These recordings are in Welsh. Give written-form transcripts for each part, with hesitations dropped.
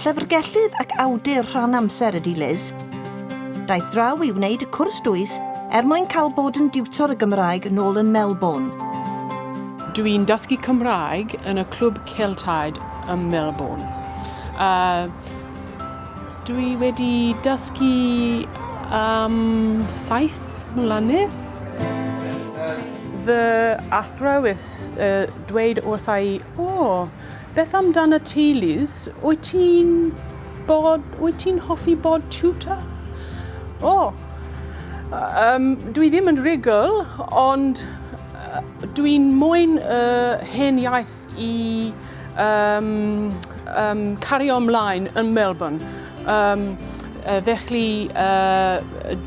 Llyfrgellydd ac awdur rhan amser ydy Liz. Daeth draw i wneud y cwrs dwys mwyn cael bod yn diwtor y Gymraeg nôl yn Melbourne. Dwi'n dysgu Cymraeg yn y clwb Celtaidd ym Melbourne. Dwi wedi dysgu 7 mlynedd. Fy athrawes dweud wrtha i, beth amdano ti, Liz? Wyt ti'n hoffi bod tutor? Dwi ddim yn rigol, ond dwi'n mwyn hen iaith i cario ymlaen yn Melbourne. Felly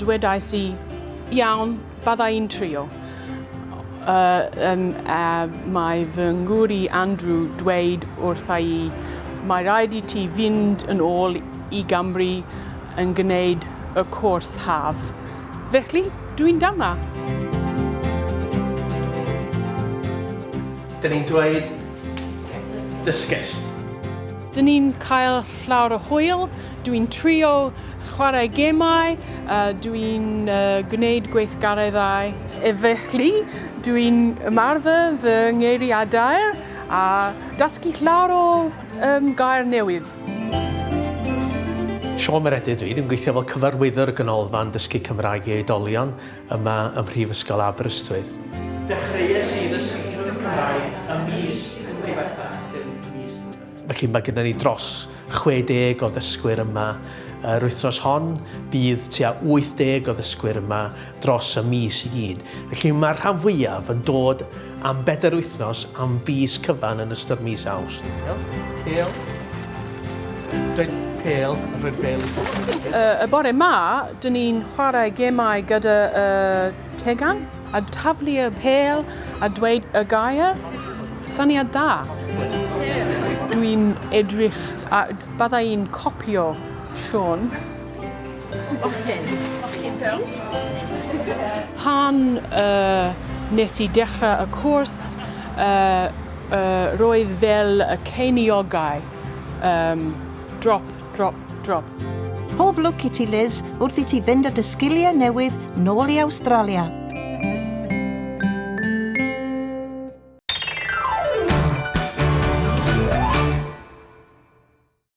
dwedais i, iawn, byddai'n trio. Mae fy ngwri Andrew dweud wrtha i, mae rhaid I ti fynd yn ôl I Gymru yn gwneud y cwrs haf. Felly, dwi'n dama. Dyn ni'n dweud dysgus. Dyn ni'n cael llawer o hwyl, dwi'n trio chwarae gemau, dwi'n gwneud gweithgareddau. Felly, dwi'n ymarfer fy ngeiriadau a dysgu llawer o gair newydd. Siôn Meredydd dwi'n gweithio fel cyfarwyddwr ganolfan dysgu Cymraeg I oedolion yma ym Mhrifysgol Aberystwyth. Dechreuais I ddysgu Cymraeg ym mis diwethaf. Felly mae gennym ni dros 60 o ddysgwyr yma. Yr wythnos hon bydd tua 80 o ddysgwyr yma dros y mis I gyd. Felly mae'r rhan fwyaf yn dod am 4 wythnos am fis cyfan yn ystod mis Awst. Pêl. Dweud pêl, a rhoi'r pêl. Y bore yma, dyn ni'n chwarae gemau gyda tegan, a taflu y pêl a dweud y gair. Syniad da. Dwi'n edrych a byddai'n copio Siôn. Pan nes I dechrau y cwrs, roedd fel y ceiniogau. Drop, drop, drop. Pob lwc I ti, Liz, wrth I ti fynd at y sgiliau newydd nôl I Awstralia.